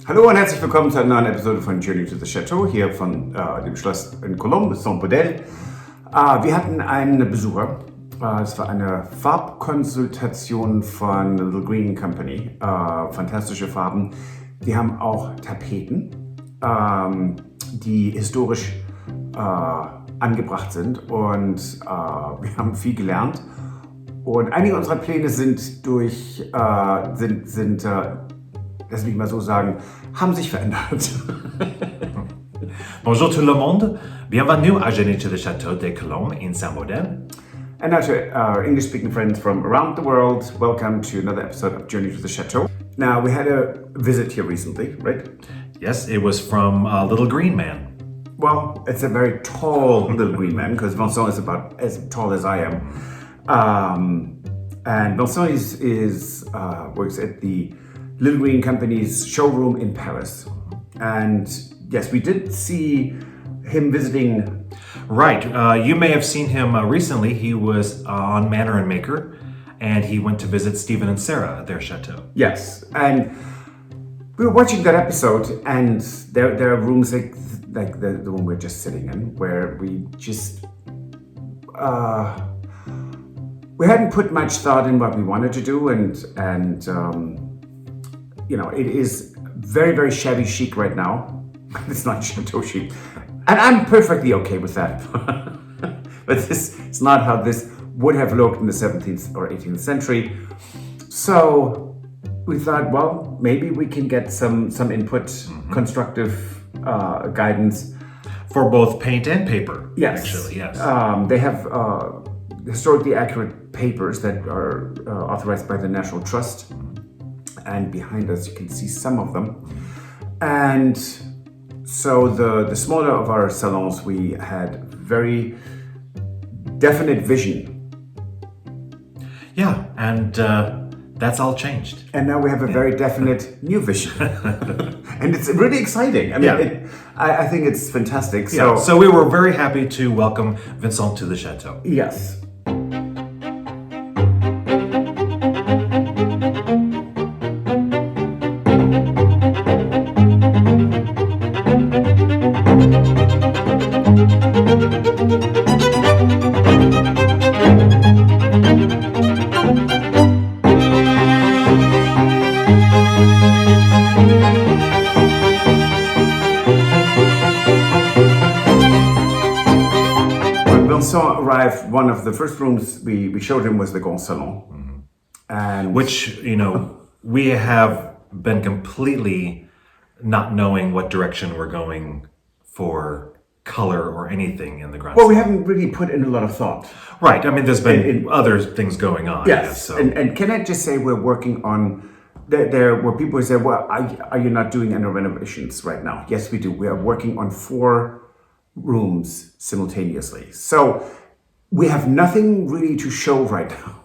Hallo und herzlich willkommen zu einer neuen Episode von Journey to the Chateau, hier von dem Schloss in Colombes, Saint-Baudel. Wir hatten einen Besucher. Es war eine Farbkonsultation von Little Greene Company. Fantastische Farben. Die haben auch Tapeten, die historisch angebracht sind. Und wir haben viel gelernt. Und einige unserer Pläne sind lass mich mal so sagen, haben sich verändert. Bonjour tout le monde, bienvenue à Journey to the Château de Colombes in Saint-Baudel. And now to our English-speaking friends from around the world, welcome to another episode of Journey to the Chateau. Now, we had a visit here recently, right? Yes, it was from Little Greene Man. Well, it's a very tall Little Green Man, because Vincent is about as tall as I am. And Vincent works at the Little Greene Company's showroom in Paris. And yes, we did see him visiting. Right, you may have seen him recently. He was on Manor and Maker, and he went to visit Stephen and Sara at their chateau. Yes, and we were watching that episode, and there are rooms like the one we're just sitting in, where we just we hadn't put much thought in what we wanted to do, and you know, it is very, very shabby chic right now. It's not chateau chic. And I'm perfectly okay with that. But this is not how this would have looked in the 17th or 18th century. So we thought, well, maybe we can get some input, constructive guidance. For both paint and paper, Yes. actually, yes. They have historically accurate papers that are authorized by the National Trust. And behind us, you can see some of them. And so the smaller of our salons, we had very definite vision. Yeah, and that's all changed. And now we have a very definite new vision. And it's really exciting. I mean, I think it's fantastic. So we were very happy to welcome Vincent to the chateau. Yes. Vincent arrived, one of the first rooms we showed him was the Grand Salon. And Which, you know, we have been completely not knowing what direction we're going for color or anything in the Grand well, we Salon. haven't really put in a lot of thought. Right, I mean, there's been other things going on. Yes, so. and can I just say we're working on, there were people who said, well, are you not doing any renovations right now? Yes, we do. We are working on 4 rooms simultaneously. So we have nothing really to show right now.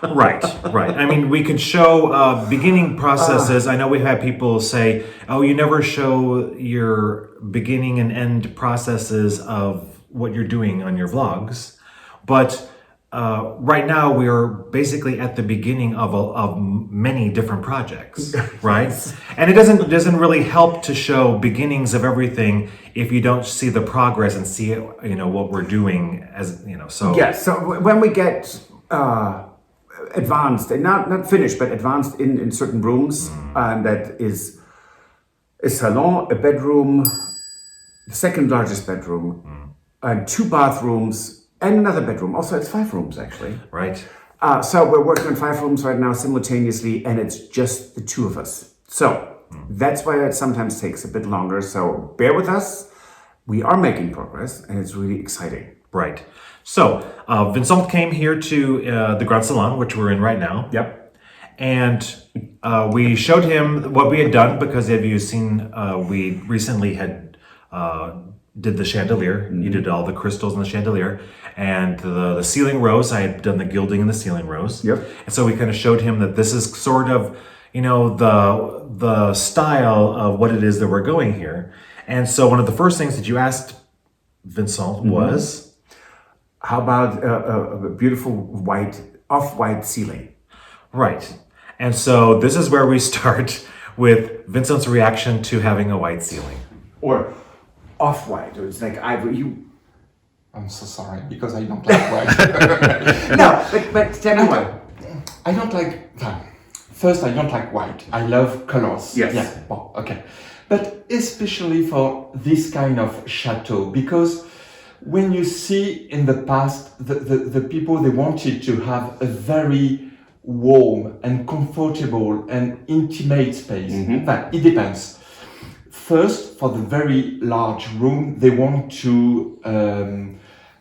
Right. I mean, we could show beginning processes. I know we've had people say, oh, you never show your beginning and end processes of what you're doing on your vlogs. But right now, we are basically at the beginning of many different projects, right? And it doesn't really help to show beginnings of everything if you don't see the progress and see, you know, what we're doing as, you know, so. Yes, so when we get advanced, and not finished, but advanced in certain rooms, and that is a salon, a bedroom, the second largest bedroom, and 2 bathrooms, and another bedroom. Also, it's 5 rooms, actually. Right. So we're working on 5 rooms right now simultaneously, and it's just the 2 of us. So that's why it sometimes takes a bit longer. So bear with us. We are making progress, and it's really exciting. Right. So Vincent came here to the Grand Salon, which we're in right now. Yep. And we showed him what we had done because, have you seen, we recently had did the chandelier. You did all the crystals in the chandelier. And the ceiling rose, I had done the gilding in the ceiling rose. Yep. And so we kind of showed him that this is sort of, you know, the style of what it is that we're going here. And so one of the first things that you asked Vincent was... How about a beautiful off-white ceiling? Right. And so this is where we start with Vincent's reaction to having a white ceiling. Or off-white, or it's like ivory. I'm so sorry, because I don't like white. No, but tell me why. I don't like... First, I don't like white. I love colors. Yes. Yeah, well, okay. But especially for this kind of chateau, because when you see in the past, the people, they wanted to have a very warm and comfortable and intimate space. But it depends. First, for the very large room, they want to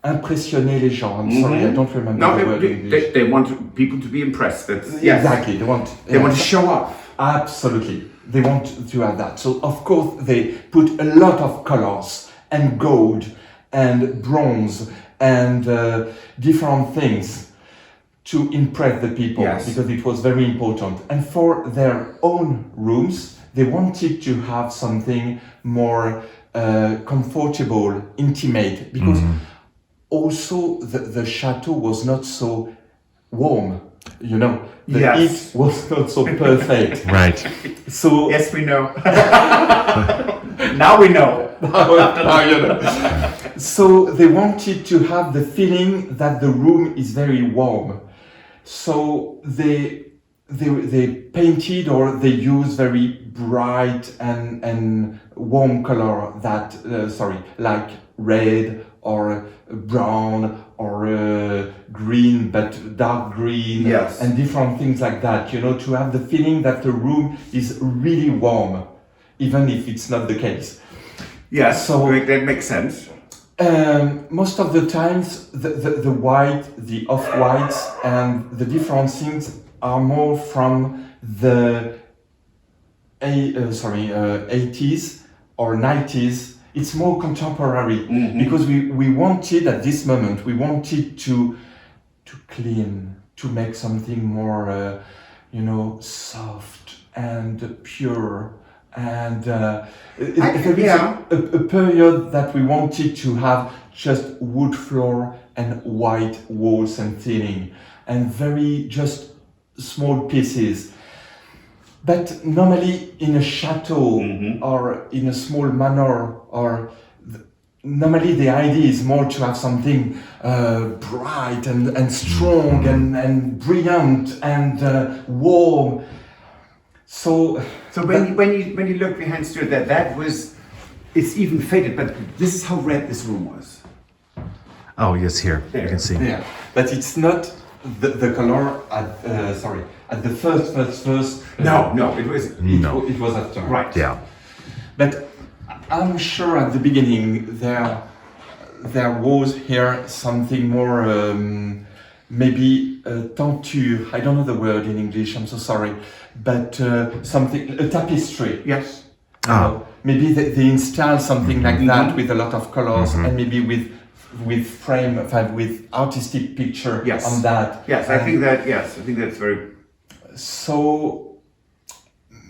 impressionner les gens. I'm sorry, I don't remember the word in English. They want people to be impressed. Yes. Exactly, they want to show off. Absolutely, they want to have that. So of course they put a lot of colors and gold and bronze and different things to impress the people, because it was very important. And for their own rooms, they wanted to have something more comfortable, intimate, because also the chateau was not so warm, you know. The heat was not so perfect. Right. So yes, we know. Now we know. Now you know. So they wanted to have the feeling that the room is very warm. So they painted or they used very bright and warm color that like red or brown or green, but dark green, and different things like that, you know, to have the feeling that the room is really warm, even if it's not the case. Yes, so that makes sense. Most of the times, the white, the off-whites, and the different things are more from the 80s or 90s. It's more contemporary, because we wanted at this moment, we wanted to clean, to make something more, you know, soft and pure. And there is a period that we wanted to have just wood floor and white walls and ceiling, and very just small pieces. But normally in a chateau or in a small manor, or normally the idea is more to have something bright and strong and brilliant and warm. So when you look behind Stuart, it's even faded, but this is how red this room was. Oh yes, here there. You can see. Yeah, but it's not the color at the first. No, it was it was after. Right. Yeah. But I'm sure at the beginning there was here something more maybe tenture. I don't know the word in English. I'm so sorry, but something, a tapestry. Yes. Maybe they install something like that with a lot of colors and maybe with frame, with artistic picture on that. Yes, I think that's very. So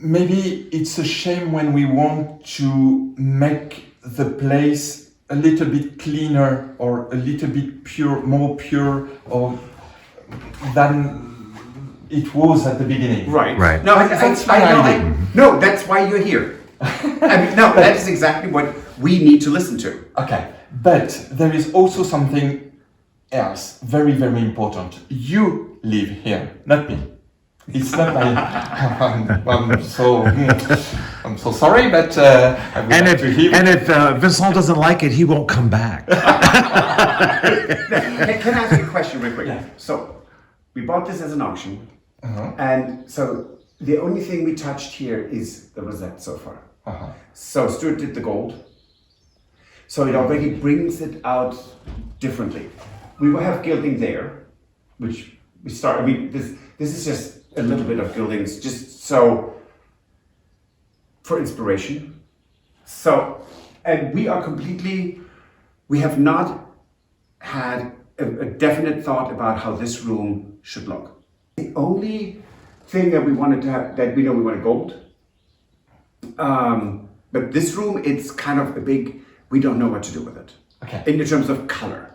maybe it's a shame when we want to make the place a little bit cleaner or a little bit more pure, or than it was at the beginning. Right. No, that's my idea. No, that's why you're here. That is exactly what we need to listen to. Okay, but there is also something else very, very important. You live here, not me. It's not my. I'm so sorry, but I would like to hear. And if Vincent doesn't like it, he won't come back. Can I ask you a question real quick? Yeah. So we bought this as an auction, and so the only thing we touched here is the rosette so far. So Stuart did the gold, so it already brings it out differently. We will have gilding there, which we start. I mean, this is just a little bit of gildings, just so for inspiration. So, and we have not had a definite thought about how this room should look. The only thing that we wanted to have, that we know we wanted gold. But this room, it's kind of a big, we don't know what to do with it. Okay. In terms of color.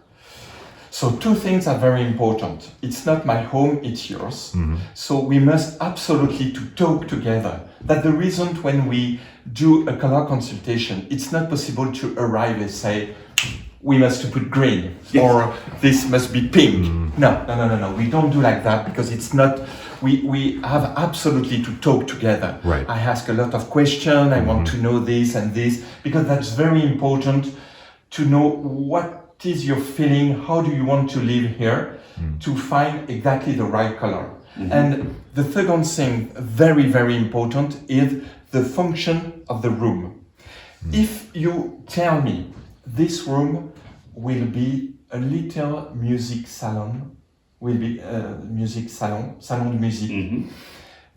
So two things are very important. It's not my home, it's yours. So we must absolutely to talk together. That's the reason when we do a color consultation, it's not possible to arrive and say, we must put green or this must be pink. No. We don't do like that because it's not, we have absolutely to talk together. Right. I ask a lot of questions. I want to know this and this because that's very important to know what is your feeling, how do you want to live here to find exactly the right color. And the second thing, very, very important, is the function of the room. If you tell me this room will be a little music salon, will be a music salon, salon de musique,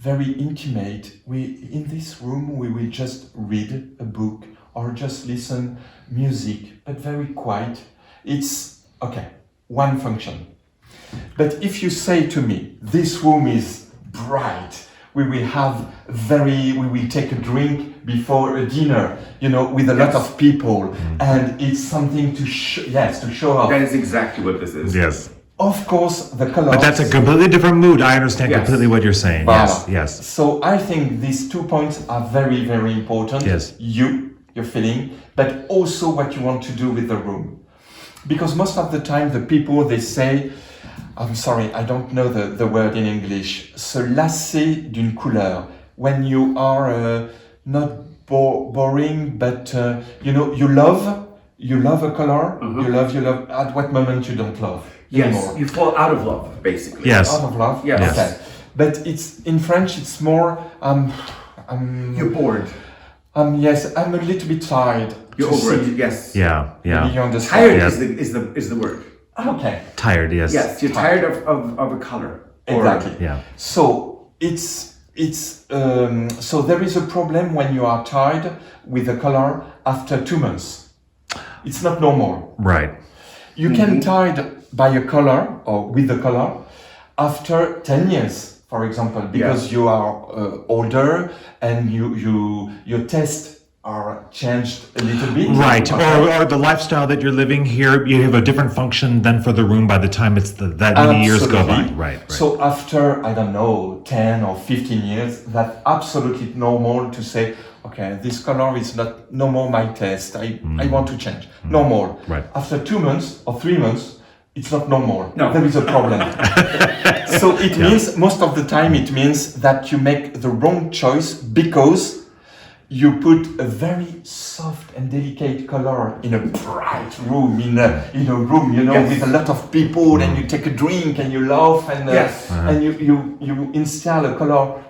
very intimate. In this room we will just read a book or just listen music, but very quiet. It's okay, one function. But if you say to me, this room is bright, we will take a drink before a dinner, with a lot of people, and it's something to show off. That is exactly what this is. Yes. Of course, the colors. But that's a completely different mood. I understand Yes. completely what you're saying. Voilà. Yes. So I think these 2 points are very, very important. Yes. Your feeling, but also what you want to do with the room. Because most of the time the people, they say, I'm sorry, I don't know the word in English, se lasser d'une couleur. When you are not boring, but you love a color, you love, at what moment you don't love anymore? You fall out of love, basically. Yes. Out of love? Yes. Okay. But it's, in French, it's more, You're bored. yes, I'm a little bit tired. You're to over see. it. Yes. Yeah. Maybe you Yeah. understand. Tired Yeah. is the word. Okay. Tired. Yes. Yes, you're tired of a color. Or- Exactly. Yeah. So so there is a problem when you are tired with the color after 2 months. It's not normal. Right. You can tired by a color or with the color after 10 years, for example, because you are older and your taste are changed a little bit. Right. Okay. Or the lifestyle that you're living here, you have a different function than for the room by the time it's that many years go by. Absolutely. Right. So after, I don't know, 10 or 15 years, that's absolutely normal to say, okay, this color is not no more my taste. I want to change. Normal. Right. After 2 months or 3 months, it's not normal. No. There is a problem. So it means, most of the time, it means that you make the wrong choice because you put a very soft and delicate color in a bright room, in a room, with a lot of people, and you take a drink and you laugh, and and you install a color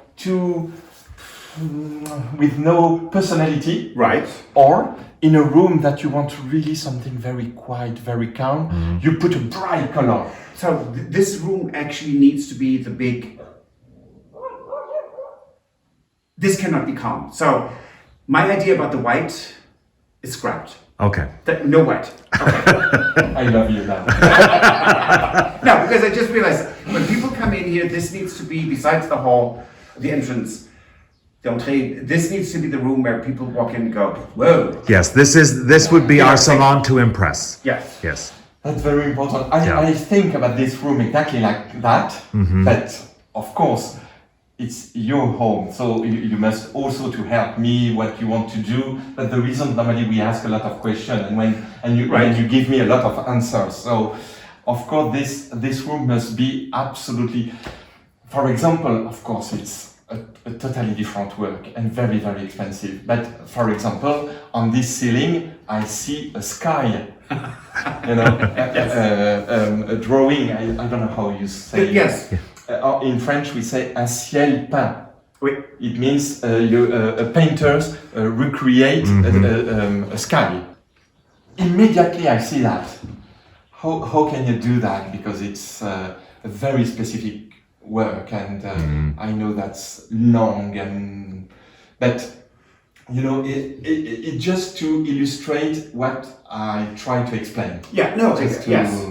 with no personality, Right. or in a room that you want really something very quiet, very calm, you put a bright color. So this room actually needs to be the big. This cannot be calm. So my idea about the white is scrapped. Okay. No white. Okay. I love you now. No, because I just realized when people come in here, this needs to be, besides the hall, the entrance, the entrée, this needs to be the room where people walk in and go, whoa. Yes. This would be our salon to impress. Yes. Yes. That's very important. Yeah. I think about this room exactly like that, but of course, it's your home, so you must also to help me what you want to do. But the reason normally we ask a lot of questions, and you give me a lot of answers. So, of course, this room must be absolutely. For example, of course, it's a totally different work and very, very expensive. But for example, on this ceiling, I see a sky. A drawing. I don't know how you say. Yes. In French, we say un ciel peint. Oui. It means painters recreate a sky. Immediately, I see that. How can you do that? Because it's a very specific work, and I know that's long, but it just to illustrate what I try to explain. Yeah, no, yes.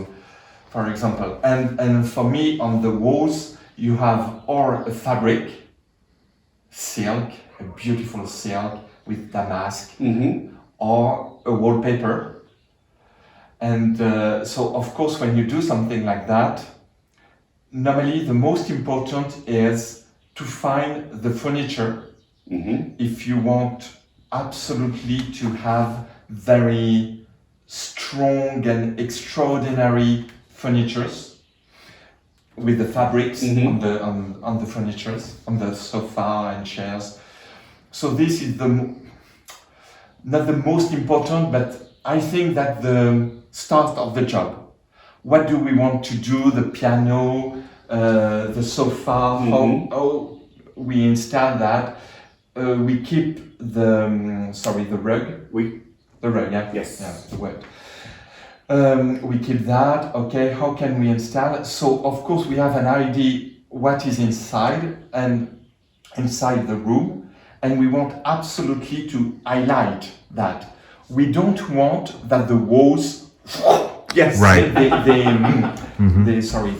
For example, and for me, on the walls, you have or a fabric, silk, a beautiful silk with damask, or a wallpaper. And so, of course, when you do something like that, normally the most important is to find the furniture. If you want absolutely to have very strong and extraordinary furnitures with the fabrics on the furnitures, on the sofa and chairs. So this is not the most important, but I think that the start of the job. What do we want to do? The piano, the sofa, how we install that. We keep the rug. The rug, yeah. Yes. Yeah, the word. We keep that. Okay, how can we install it? So of course we have an idea what is inside the room, and we want absolutely to highlight that. We don't want that the walls. Yes. Right. They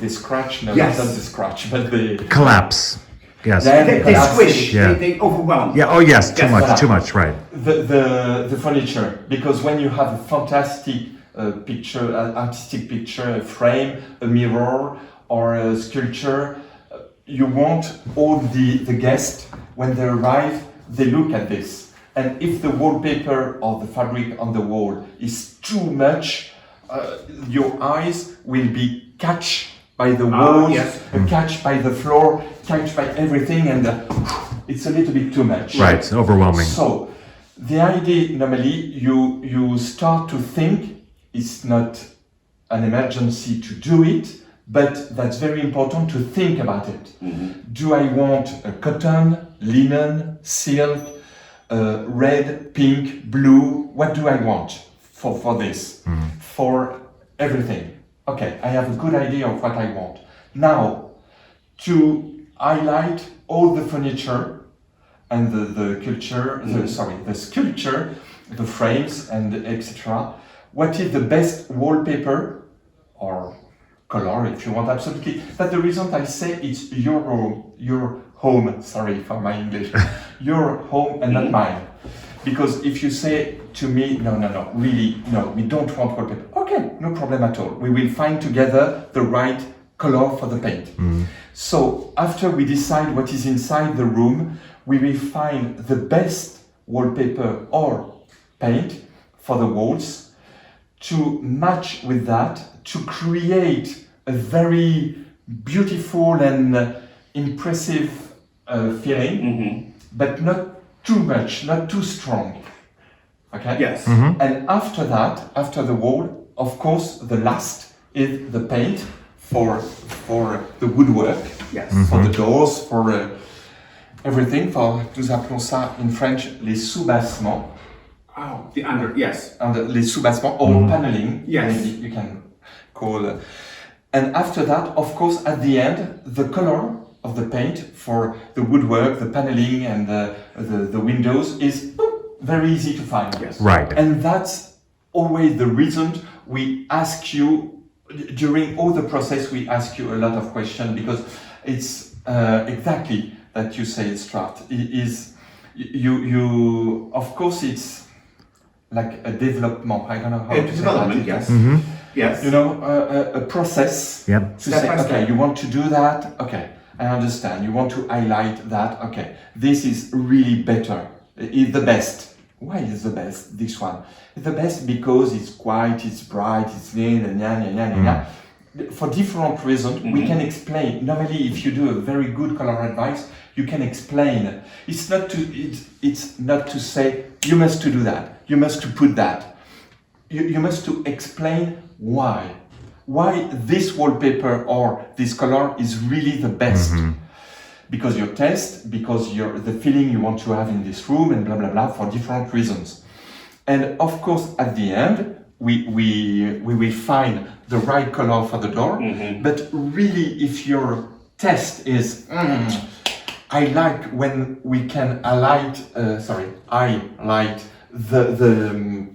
scratch. No, Yes. not the scratch, but they Collapse. Yes. They squish. Yeah. They overwhelm. Yeah. Oh, yes. Too Yes, much. voilà. Too much. Right. the furniture, because when you have a fantastic picture, artistic picture, a frame, a mirror, or a sculpture, you want all the guests, when they arrive, they look at this. And if the wallpaper or the fabric on the wall is too much, your eyes will be catch by the walls, yes. catch by the floor, catch by everything, and it's a little bit too much. Right. It's overwhelming. So, the idea normally you start to think it's not an emergency to do it, but that's very important to think about it. Do I want a cotton, linen, silk, red, pink, blue? What do I want for this? For everything. Okay, I have a good idea of what I want. Now, to highlight all the furniture and the sculpture, the frames and etc. What is the best wallpaper or color, if you want, absolutely. That's the reason I say it's your home. Sorry for my English. Your home and not mine. Because if you say to me, no, really, no, we don't want wallpaper. Okay, no problem at all. We will find together the right color for the paint. So after we decide what is inside the room, we will find the best wallpaper or paint for the walls to match with that, to create a very beautiful and impressive feeling, but not too much, not too strong. Okay? Yes. And after that, after the wall, of course, the last is the paint for the woodwork, Yes. for the doors, for everything. For, nous appelons ça in French les sous-bassements. Oh, the under, yes. And les sous-bassements or paneling. Yes. Maybe you can call. And after that, of course, at the end, the color of the paint for the woodwork, the paneling, and the windows is very easy to find. Yes. Right. And that's always the reason we ask you, during all the process, we ask you a lot of questions, because it's exactly that you say, Stuart. It is, you, of course, it's like a development. I don't know how to say Development, that. yes. Yes. You know, a process. Yep. To Step say, by step. okay, you want to do that? Okay, I understand. You want to highlight that? Okay, this is really better. It's the best. Why is the best, this one? It's the best because it's quiet, it's bright, it's for different reasons, we can explain. Normally, if you do a very good color advice, you can explain. It's not to say, you must to do that, you must to put that. You must to explain why. Why this wallpaper or this color is really the best. Because your taste, because the feeling you want to have in this room, and blah blah blah, for different reasons. And of course, at the end, we will find the right color for the door. But really, if your taste is, I like when we can highlight. I like the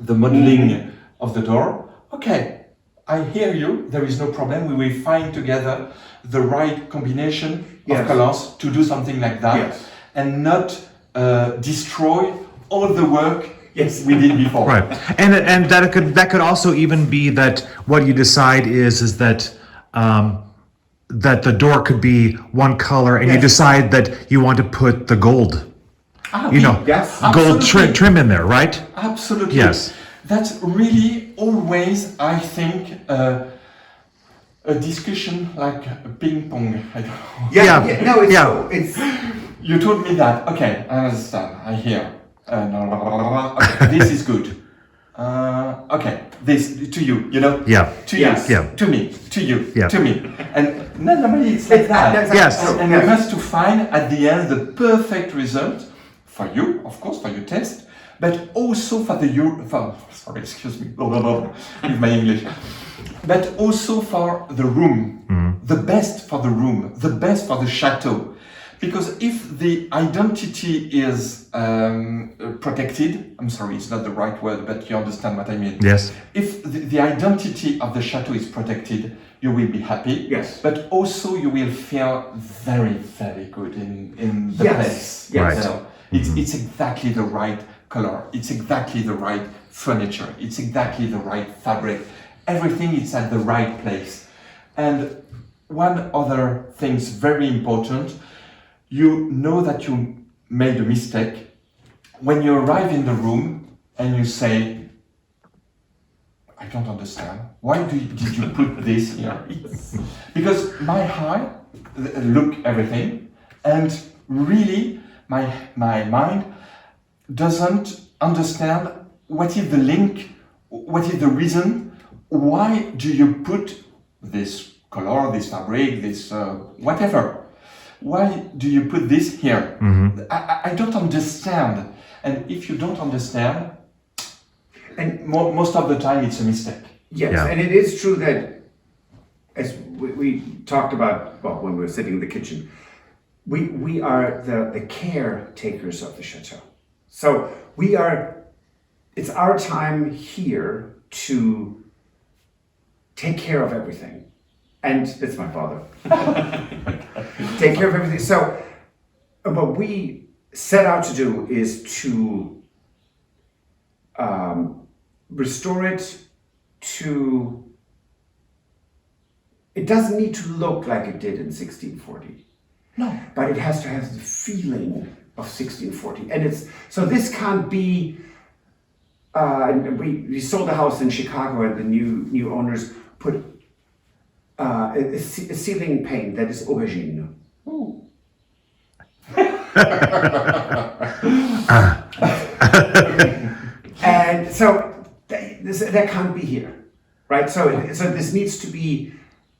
modeling of the door. Okay, I hear you. There is no problem. We will find together the right combination of colors to do something like that, and not destroy all the work Yes. we did before. Right, and that could also even be that what you decide is that that the door could be one color, and you Yes. decide that you want to put the gold, you know, Yes. gold Absolutely. trim in there, right? Absolutely. Yes. That's really always, I think, a discussion like a ping pong. I don't know. Yeah. No, it's, Yeah. it's You told me that. Okay, I understand. I hear. Okay, this is good. Okay, this to you. You know. Yeah. To Yes. you. Yeah. To me. To you. Yeah. To me. And normally it's like that. That's Yes. true. And we must to find at the end the perfect result for you, of course, for your test, but also for the sorry, excuse me, with my English, but also for the room, the best for the room, the best for the chateau, because if the identity is protected, I'm sorry, it's not the right word, but you understand what I mean. Yes. If the identity of the chateau is protected, you will be happy. Yes. But also you will feel very, very good in the Yes. place. Yes. Right. You know, it's exactly the right color. It's exactly the right furniture. It's exactly the right fabric. Everything is at the right place. And one other thing's very important. You know that you made a mistake when you arrive in the room and you say, I don't understand. Why did you put this here? Because my eye look everything, and really my mind doesn't understand what is the link, what is the reason, why do you put this color, this fabric, this whatever. Why do you put this here? I don't understand. And if you don't understand, and most of the time it's a mistake. Yes, Yeah. and it is true that, as we talked about, well, when we were sitting in the kitchen, we are the caretakers of the chateau. So it's our time here to take care of everything. And it's my father. Take care of everything. So what we set out to do is to restore it to, it doesn't need to look like it did in 1640. No. But it has to have the feeling of 1640. And so this can't be, we sold a house in Chicago and the new owners put a ceiling paint that is aubergine. Ooh. And so that can't be here, right? So this needs to be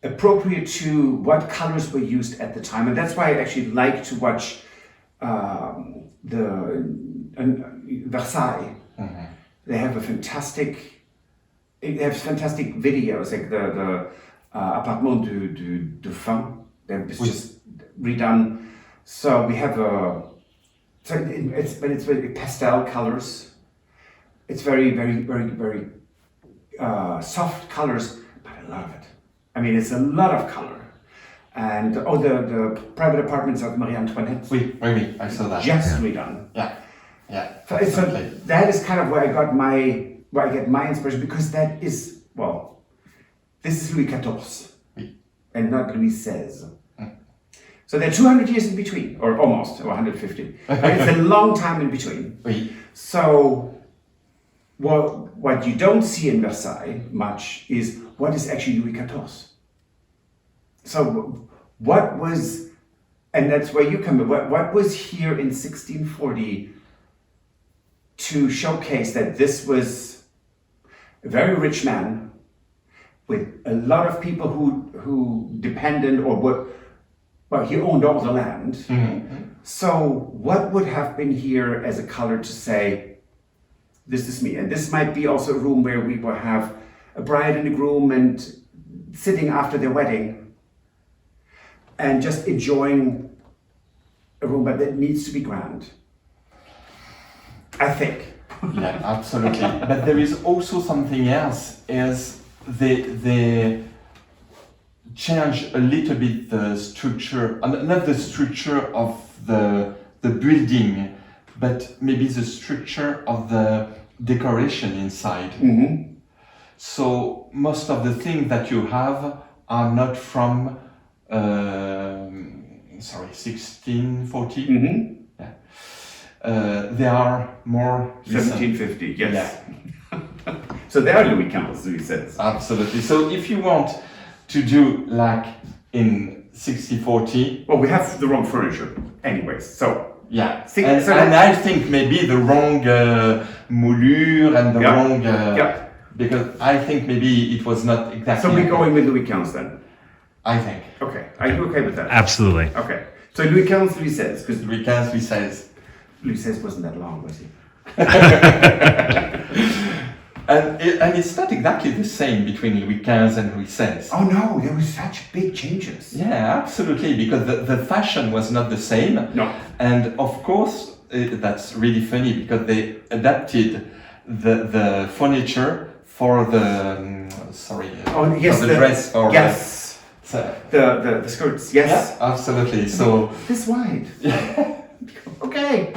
appropriate to what colors were used at the time, and that's why I actually like to watch Versailles. Mm-hmm. They have fantastic videos, like the Appartement du Fin. It's just redone. So we have it's very pastel colors. It's very, very, very, very soft colors, but I love it. I mean, it's a lot of color. And the private apartments of Marie Antoinette. Oui, I saw that. Just redone. Yeah. So Absolutely. that is kind of where I get my inspiration, because that is, well, this is Louis XIV Oui. and not Louis XVI. So there are 200 years in between, or almost, or 150. But it's a long time in between. Oui. So what you don't see in Versailles much is what is actually Louis XIV. So what was, and that's where you come in, what was here in 1640 to showcase that this was a very rich man with a lot of people who depended or were, well, he owned all the land. Mm-hmm. So what would have been here as a color to say, this is me? And this might be also a room where we will have a bride and a groom and sitting after their wedding and just enjoying a room, but that needs to be grand, I think. Yeah, absolutely. But there is also something else, is they change a little bit the structure, not the structure of the building, but maybe the structure of the decoration inside. Mm-hmm. So most of the things that you have are not from 1640. Mm-hmm. They are more recent. 1750, yes. So they are Louis XV, Louis XVI. Absolutely. So if you want to do like in 6040, Well, we have the wrong furniture anyways, so... yeah, So and I think maybe the wrong moulure and the wrong because I think maybe it was not exactly. So we're going with Louis XV then? I think. Okay, are you okay with that? Absolutely. Okay, so Louis XV, Louis XVI, because Louis XV, Louis XVI. Louis XVI wasn't that long, was he? And it's not exactly the same between Louis XV and Louis XVI. Oh no, there were such big changes. Yeah, absolutely, because the fashion was not the same. No. And of course, that's really funny because they adapted the furniture for the for the dress or yes. The skirts, yes. Yeah, absolutely. So this wide. Okay.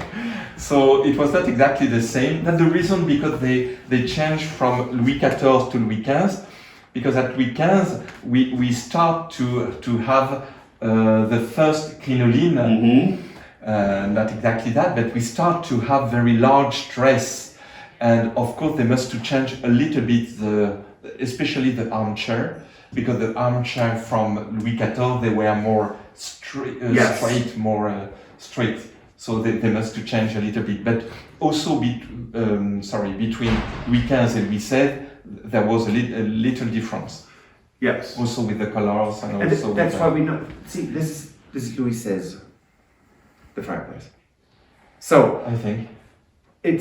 So it was not exactly the same. That's the reason because they changed from Louis XIV to Louis XV, because at Louis XV we start to have the first crinoline. Mm-hmm. Not exactly that, but we start to have very large dress, and of course they must to change a little bit especially the armchair, because the armchair from Louis XIV they were more straight, more straight. So they must to change a little bit, but also between Louis XV and Louis XVI, there was a little difference. Yes. Also with the colors and also. That's why we know. See, this is Louis XVI, the fireplace. So I think.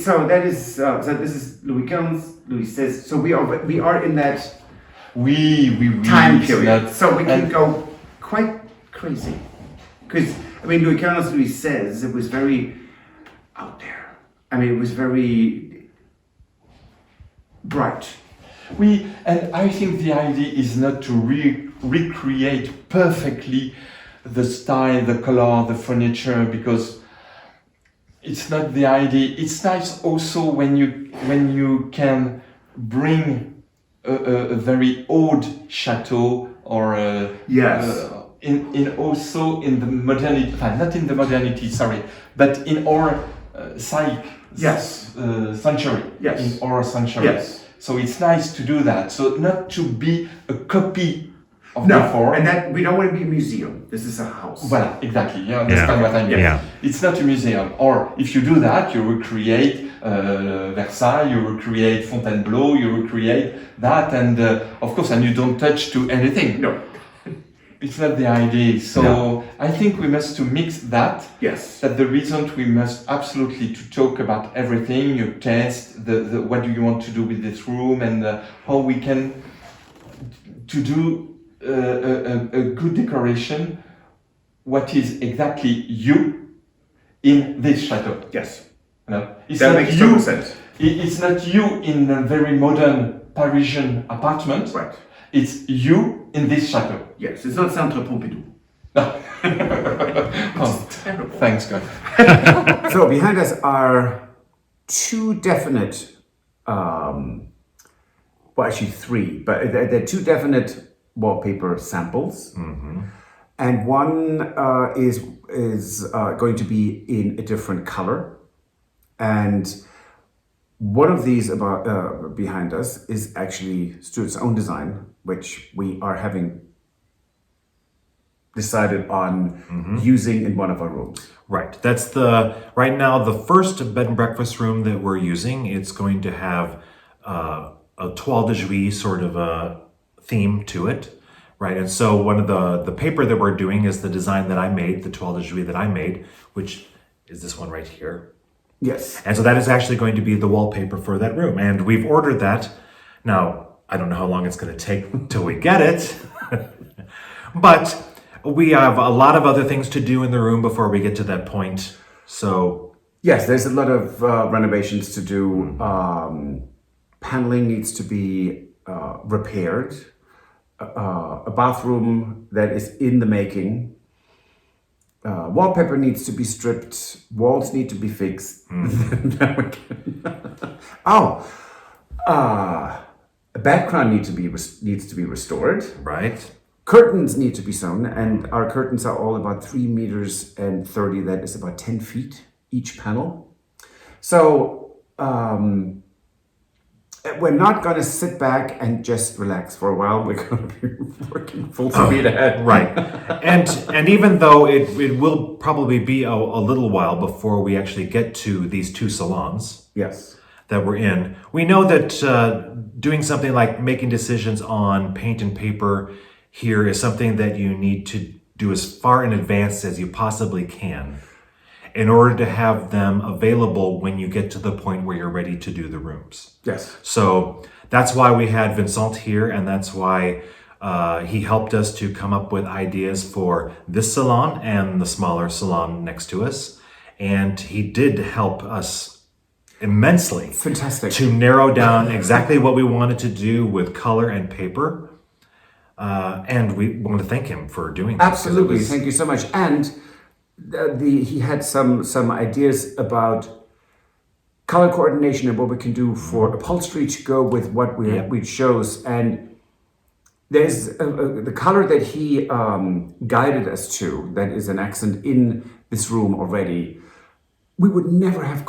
So this is Louis XV, Louis XVI. So we are in that time period. So we can go quite crazy, because. I mean, Louis XV, Louis XVI, it was very out there. I mean, it was very bright. And I think the idea is not to recreate perfectly the style, the color, the furniture, because it's not the idea. It's nice also when you can bring a very old chateau or in also in the modernity, not in the modernity, sorry, but in our century. Yes. In our century. Yes. So it's nice to do that. So not to be a copy of before. And that we don't want to be a museum. This is a house. Well, exactly. You understand what I mean? Yeah. It's not a museum. Or if you do that, you recreate Versailles, you recreate Fontainebleau, you recreate that, and of course, and you don't touch to anything. No. It's not the idea. So I think we must to mix that. Yes. That the reason we must absolutely to talk about everything, you test the what do you want to do with this room, and how we can to do a good decoration. What is exactly you in this chateau? Yes. No, it's That not makes you. total sense. It's not you in a very modern Parisian apartment. Right. It's you in this chateau. Yes. It's not Centre Pompidou. Oh, Terrible. thanks God. So behind us are two definite, well, actually three, but they're two definite wallpaper samples, and one is going to be in a different color, and one of these behind us is actually Stuart's own design, which we are having decided on using in one of our rooms. Right. That's right now the first bed and breakfast room that we're using. It's going to have a toile de juillet sort of a theme to it. Right. And so one of the paper that we're doing is the design that I made, the toile de juillet that I made, which is this one right here. Yes. And so that is actually going to be the wallpaper for that room. And we've ordered that. Now, I don't know how long it's going to take till we get it. But we have a lot of other things to do in the room before we get to that point. So Yes, there's a lot of renovations to do. Paneling needs to be repaired. A bathroom that is in the making. Wallpaper needs to be stripped. Walls need to be fixed. Then we can Oh, a background needs to be restored. Right. Curtains need to be sewn, and our curtains are all about 3 meters and 30. That is about 10 feet each panel. So we're not going to sit back and just relax for a while. We're going to be working full speed ahead. Right. And even though it will probably be a little while before we actually get to these 2 salons Yes. that we're in, we know that doing something like making decisions on paint and paper here is something that you need to do as far in advance as you possibly can in order to have them available when you get to the point where you're ready to do the rooms. Yes. So that's why we had Vincent here, and that's why he helped us to come up with ideas for this salon and the smaller salon next to us. And he did help us immensely. Fantastic. To narrow down exactly what we wanted to do with color and paper. And we want to thank him for doing that. Absolutely. Thank you so much. And he had some ideas about color coordination and what we can do for upholstery to go with what we chose. And there's the color that he guided us to, that is an accent in this room already, we would never have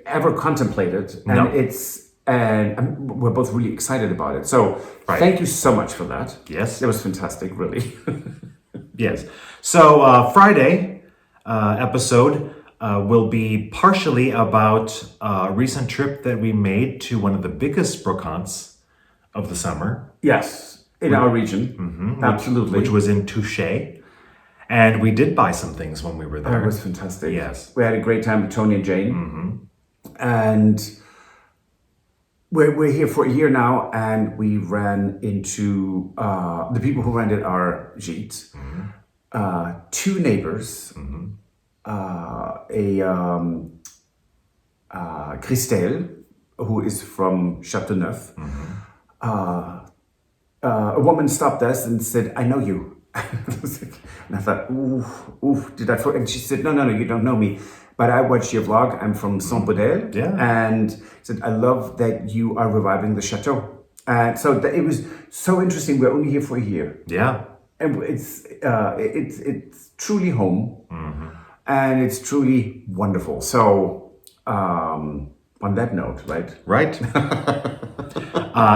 ever contemplated. And and we're both really excited about it. So thank you so much for that. Yes. It was fantastic, really. Yes. So Friday episode will be partially about a recent trip that we made to one of the biggest brocantes of the summer. Yes, in our region. Absolutely. Which was in Touché. And we did buy some things when we were there. It was fantastic. Yes. We had a great time with Tony and Jane. And we're here for a year now, and we ran into the people who rented our gîte. 2 neighbors, Christelle, who is from Château Neuf. A woman stopped us and said, "I know you." And I thought, ooh, did I forget? And she said, no, you don't know me, but I watched your vlog. I'm from Saint-Bodel. Yeah. And said, I love that you are reviving the Chateau. And so it was so interesting. We're only here for a year. Yeah. And it's truly home. And it's truly wonderful. So on that note, right? Right.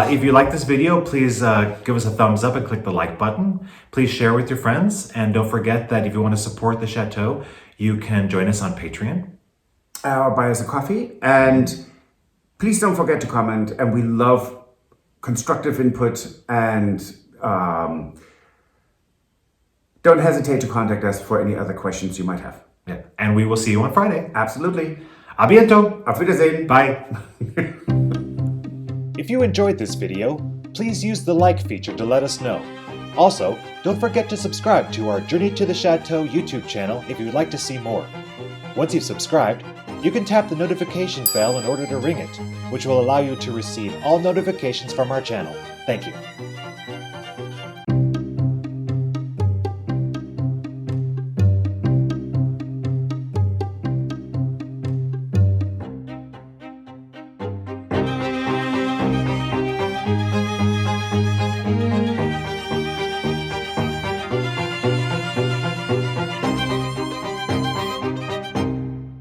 If you like this video, please give us a thumbs up and click the like button. Please share with your friends. And don't forget that if you want to support the Chateau, you can join us on Patreon. Or buy us a coffee. And please don't forget to comment. And we love constructive input. And don't hesitate to contact us for any other questions you might have. Yeah. And we will see you on Friday. Absolutely. A bientôt. Auf Wiedersehen. Bye. If you enjoyed this video, please use the like feature to let us know. Also, don't forget to subscribe to our Journey to the Chateau YouTube channel if you would like to see more. Once you've subscribed, you can tap the notification bell in order to ring it, which will allow you to receive all notifications from our channel. Thank you.